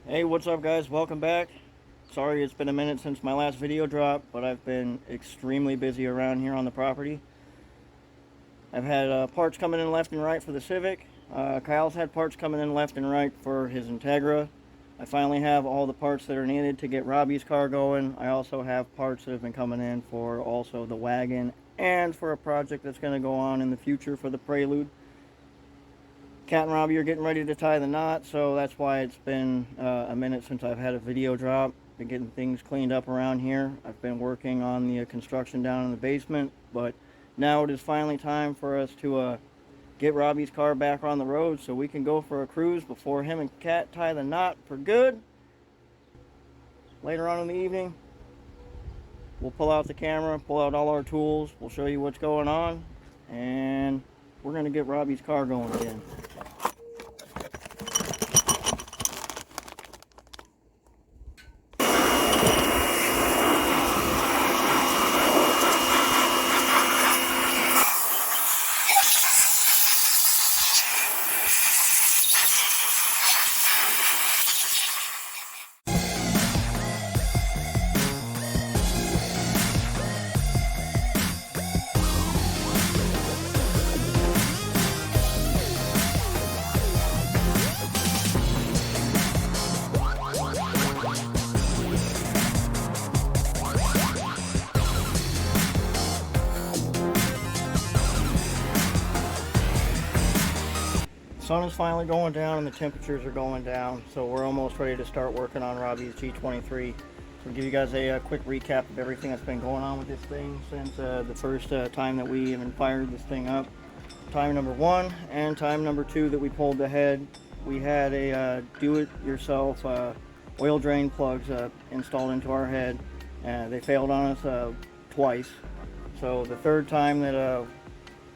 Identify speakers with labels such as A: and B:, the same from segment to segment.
A: Hey, what's up guys? Welcome back. Sorry it's been a minute since my last video drop, but I've been extremely busy around here on the property. I've had parts coming in left and right for the Civic. Kyle's had parts coming in left and right for his Integra. I finally have all the parts that are needed to get Robbie's car going. I also have parts that have been coming in for also the wagon and for a project that's going to go on in the future for the Prelude. Cat and Robbie are getting ready to tie the knot, so that's why it's been a minute since I've had a video drop. Been getting things cleaned up around here. I've been working on the construction down in the basement, but now it is finally time for us to get Robbie's car back on the road so we can go for a cruise before him and Cat tie the knot for good. Later on in the evening, we'll pull out the camera, pull out all our tools, we'll show you what's going on, and we're going to get Robbie's car going again. Sun is finally going down and the temperatures are going down, so we're almost ready to start working on Robbie's G23. So I'll give you guys a quick recap of everything that's been going on with this thing since the first time that we even fired this thing up. Time number 1 and time number 2 that we pulled the head, we had a do-it-yourself oil drain plugs installed into our head. They failed on us twice. So the third time that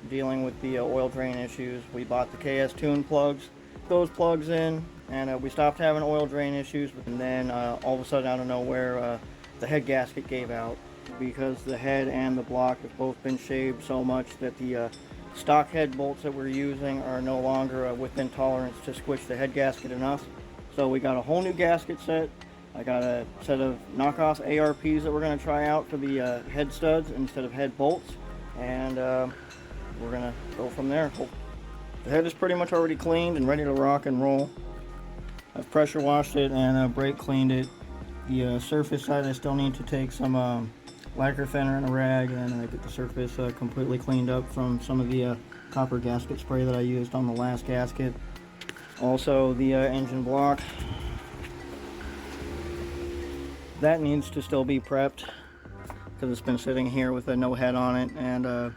A: dealing with the oil drain issues, we bought the KS Tune plugs, those plugs in, and we stopped having oil drain issues. And then all of a sudden, out of nowhere, the head gasket gave out because the head and the block have both been shaved so much that the stock head bolts that we're using are no longer within tolerance to squish the head gasket enough. So we got a whole new gasket set. I got a set of knockoff ARPs that we're going to try out for the head studs instead of head bolts, and we're gonna go from there. The head is pretty much already cleaned and ready to rock and roll. I've pressure washed it and brake cleaned it. The surface side, I still need to take some lacquer thinner and a rag and get the surface completely cleaned up from some of the copper gasket spray that I used on the last gasket. Also the engine block, that needs to still be prepped because it's been sitting here with no head on it, and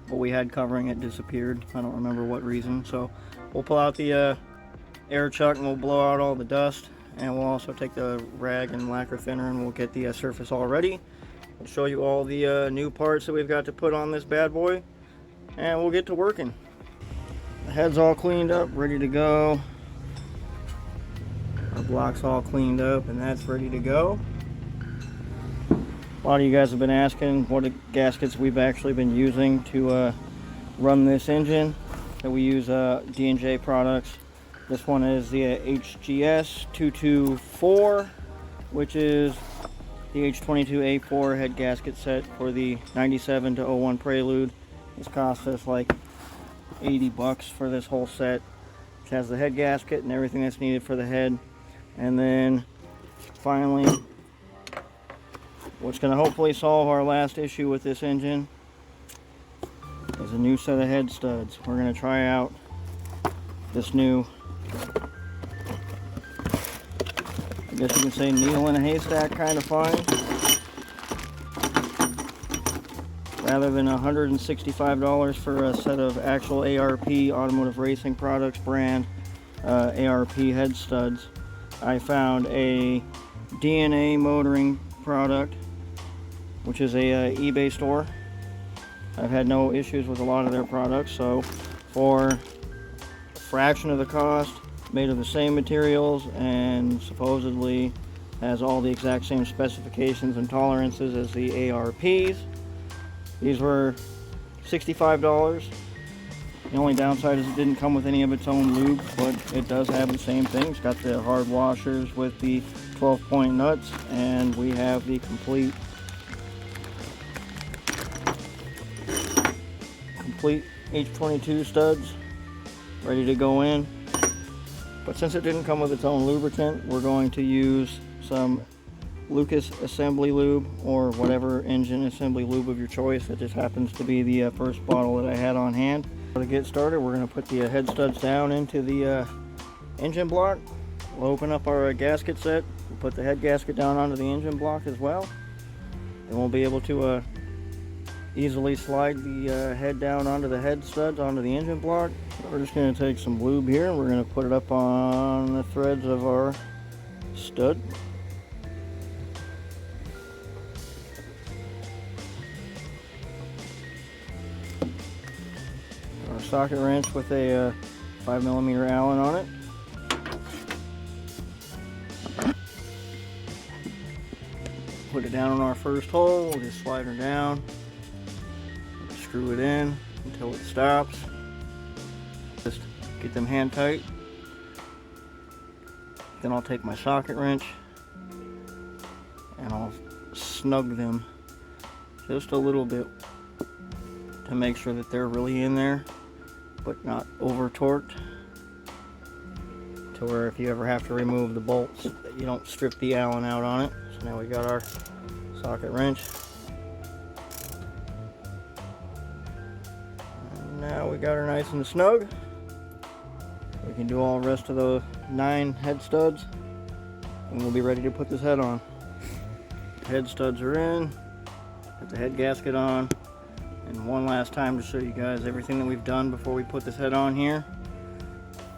A: what we had covering it disappeared. I don't remember what reason. So we'll pull out the air chuck and we'll blow out all the dust, and we'll also take the rag and lacquer thinner and we'll get the surface all ready. We'll show you all the new parts that we've got to put on this bad boy, and we'll get to working. The head's all cleaned up, ready to go. Our block's all cleaned up and that's ready to go. A lot of you guys have been asking what gaskets we've actually been using to run this engine. So we use DNJ products. This one is the HGS 224, which is the H22A4 head gasket set for the 97 to 01 Prelude. This cost us like 80 bucks for this whole set, which has the head gasket and everything that's needed for the head. And then finally, what's going to hopefully solve our last issue with this engine is a new set of head studs. We're going to try out this new, I guess you can say, needle in a haystack kind of find. Rather than $165 for a set of actual ARP, Automotive Racing Products brand ARP head studs, I found a dnamotoring product, which is a eBay store. I've had no issues with a lot of their products, so for a fraction of the cost, made of the same materials, and supposedly has all the exact same specifications and tolerances as the ARPs. These were $65. The only downside is it didn't come with any of its own lube, but it does have the same thing. It's got the hard washers with the 12-point nuts, and we have the complete H22 studs ready to go in. But since it didn't come with its own lubricant, we're going to use some Lucas assembly lube or whatever engine assembly lube of your choice. It just happens to be the first bottle that I had on hand. To get started, we're going to put the head studs down into the engine block. We'll open up our gasket set. We'll put the head gasket down onto the engine block as well. And we'll be able to easily slide the head down onto the head studs onto the engine block. We're just going to take some lube here and we're going to put it up on the threads of our stud. Our socket wrench with a 5mm Allen on it. Put it down on our first hole. We'll just slide her down. Screw it in until it stops. Just get them hand tight. Then I'll take my socket wrench and I'll snug them just a little bit to make sure that they're really in there, but not over torqued, to where if you ever have to remove the bolts, that you don't strip the Allen out on it. So now we got our socket wrench. And now we got her nice and snug. We can do all the rest of the 9 head studs and we'll be ready to put this head on. The head studs are in, put the head gasket on, and one last time to show you guys everything that we've done before we put this head on here.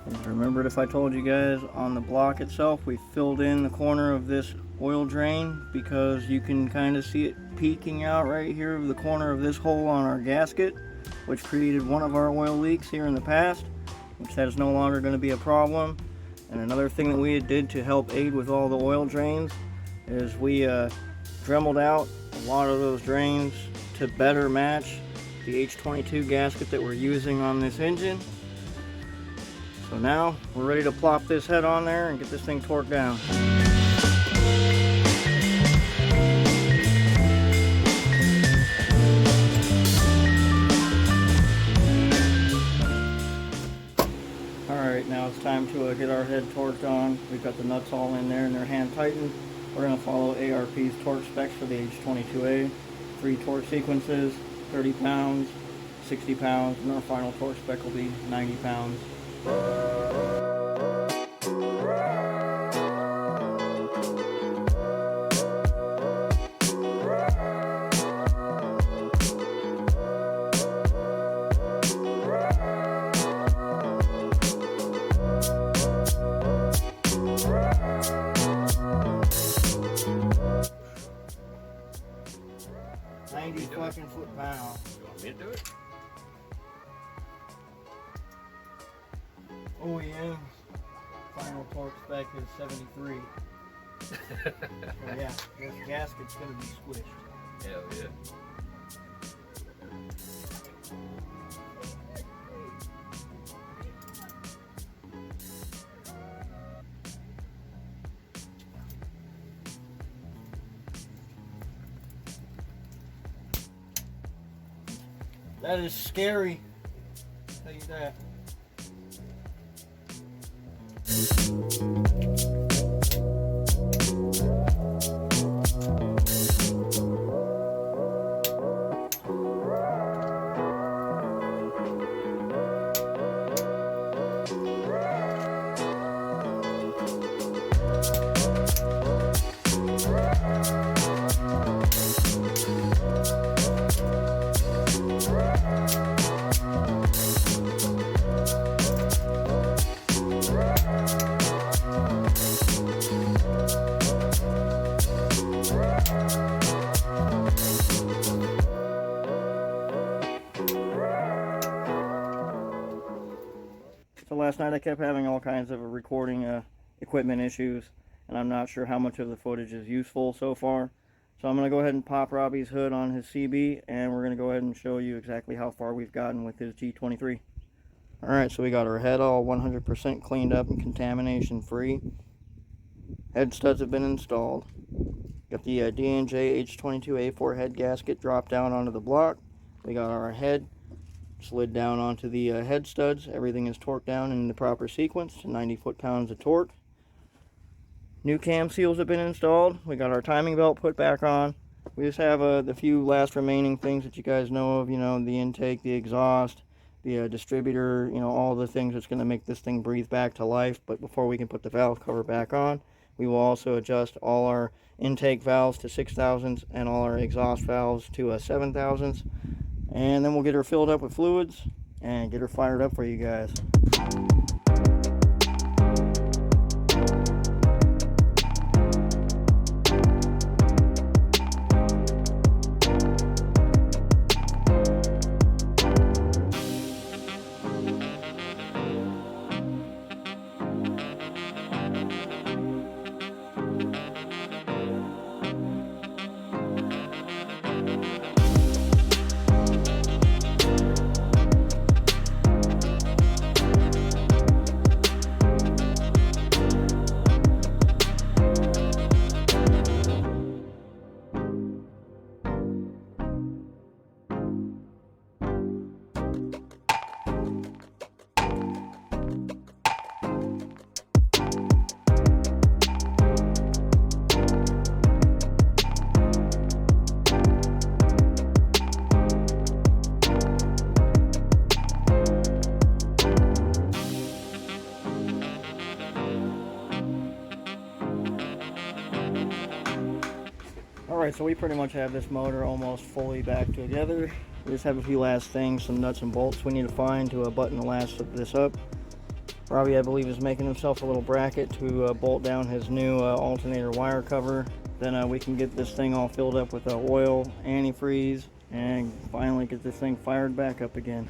A: And remembered if I told you guys on the block itself we filled in the corner of this oil drain, because you can kind of see it peeking out right here of the corner of this hole on our gasket, which created one of our oil leaks here in the past, which that is no longer going to be a problem. And another thing that we did to help aid with all the oil drains is we dremeled out a lot of those drains to better match the H22 gasket that we're using on this engine. So now we're ready to plop this head on there and get this thing torqued down. Alright, now it's time to get our head torqued on. We've got the nuts all in there and they're hand tightened. We're going to follow ARP's torque specs for the H22A. 3 torque sequences, 30 pounds, 60 pounds, and our final torque spec will be 90 pounds. Fucking foot-pound.
B: You want me to do it?
A: OEM final torque spec is 73. So yeah, this gasket's gonna be squished.
B: Hell yeah.
A: That is scary, I'll tell you that. So last night I kept having all kinds of recording equipment issues, and I'm not sure how much of the footage is useful so far. So I'm going to go ahead and pop Robbie's hood on his CB, and we're going to go ahead and show you exactly how far we've gotten with his G23. Alright, so we got our head all 100% cleaned up and contamination free. Head studs have been installed. Got the DNJ H22A4 head gasket dropped down onto the block. We got our head slid down onto the head studs. Everything is torqued down in the proper sequence to 90 foot-pounds of torque. New cam seals have been installed. We got our timing belt put back on. We just have the few last remaining things that you guys know of, you know, the intake, the exhaust, the distributor, you know, all the things that's going to make this thing breathe back to life. But before we can put the valve cover back on, we will also adjust all our intake valves to 6,000s and all our exhaust valves to 7,000s. And then we'll get her filled up with fluids and get her fired up for you guys. Alright, so we pretty much have this motor almost fully back together. We just have a few last things, some nuts and bolts we need to find to button the last of this up. Robbie, I believe, is making himself a little bracket to bolt down his new alternator wire cover. Then we can get this thing all filled up with oil, antifreeze, and finally get this thing fired back up again.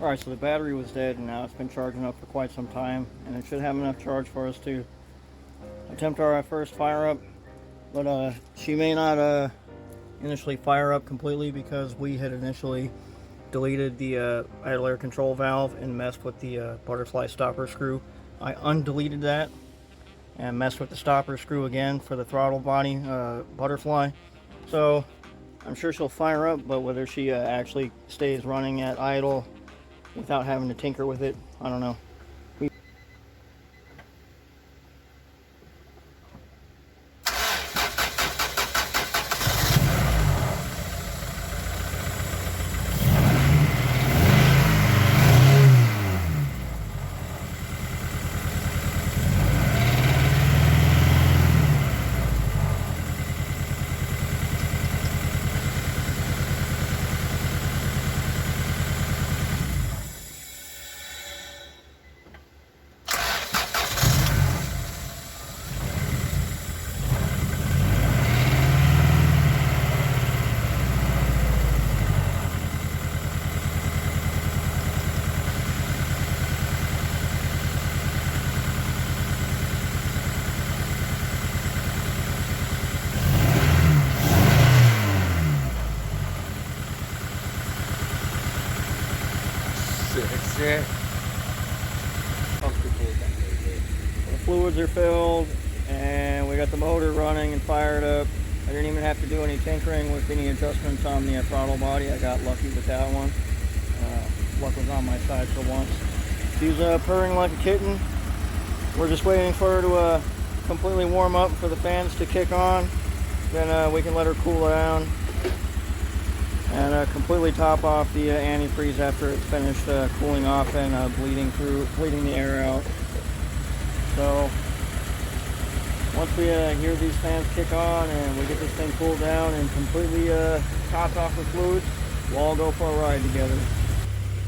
A: Alright, so the battery was dead and now it's been charging up for quite some time, and it should have enough charge for us to attempt our first fire up. But she may not initially fire up completely because we had initially deleted the idle air control valve and messed with the butterfly stopper screw. I undeleted that and messed with the stopper screw again for the throttle body butterfly. So I'm sure she'll fire up, but whether she actually stays running at idle without having to tinker with it, I don't know.
B: Shit.
A: The fluids are filled and we got the motor running and fired up. I didn't even have to do any tinkering with any adjustments on the throttle body. I got lucky with that one. Luck was on my side for once. She's purring like a kitten. We're just waiting for her to completely warm up for the fans to kick on. Then we can let her cool down and completely top off the antifreeze after it's finished cooling off and bleeding the air out. So once we hear these fans kick on and we get this thing cooled down and completely topped off with fluids, we'll all go for a ride together.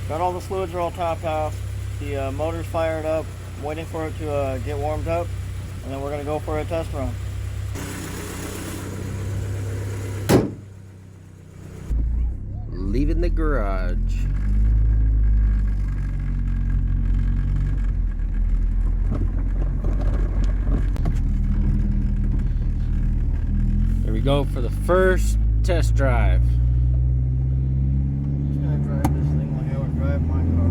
A: Got all the fluids are all topped off. The motor's fired up. I'm waiting for it to get warmed up, and then we're going to go for a test run.
B: Leaving the garage. Here we go for the first test drive.
A: I'm just going to drive this thing like I would drive my car.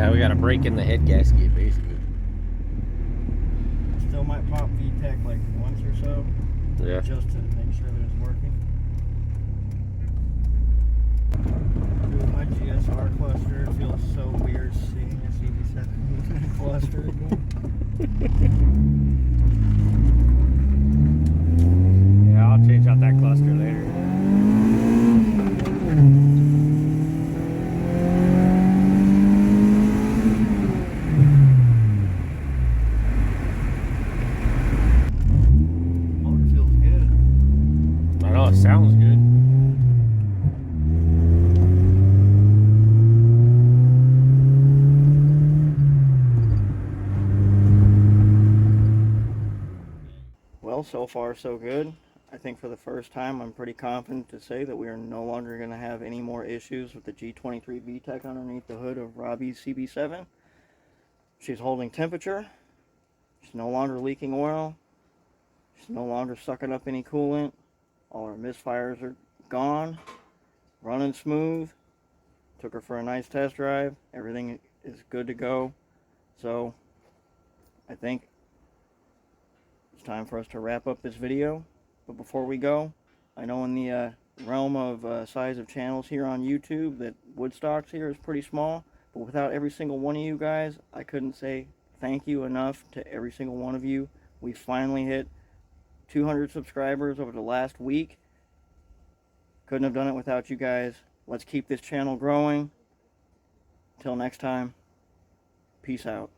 B: Yeah, we got a break in the head gasket, basically.
A: Still might pop vtec like once or so.
B: Yeah.
A: Just to make sure that it's working. Dude, my GSR cluster, it feels so weird seeing a CB7 cluster again.
B: Yeah, I'll change out that cluster later.
A: Motor feels good.
B: I know, it sounds good.
A: Well, so far so good. I think for the first time I'm pretty confident to say that we are no longer going to have any more issues with the G23 vtec underneath the hood of Robbie's CB7. She's holding temperature. She's no longer leaking oil. She's no longer sucking up any coolant. All her misfires are gone. Running smooth. Took her for a nice test drive. Everything is good to go. So I think it's time for us to wrap up this video. But before we go, I know in the realm of size of channels here on YouTube that Woodstocks here is pretty small. But without every single one of you guys, I couldn't say thank you enough to every single one of you. We finally hit 200 subscribers over the last week. Couldn't have done it without you guys. Let's keep this channel growing. Till next time, peace out.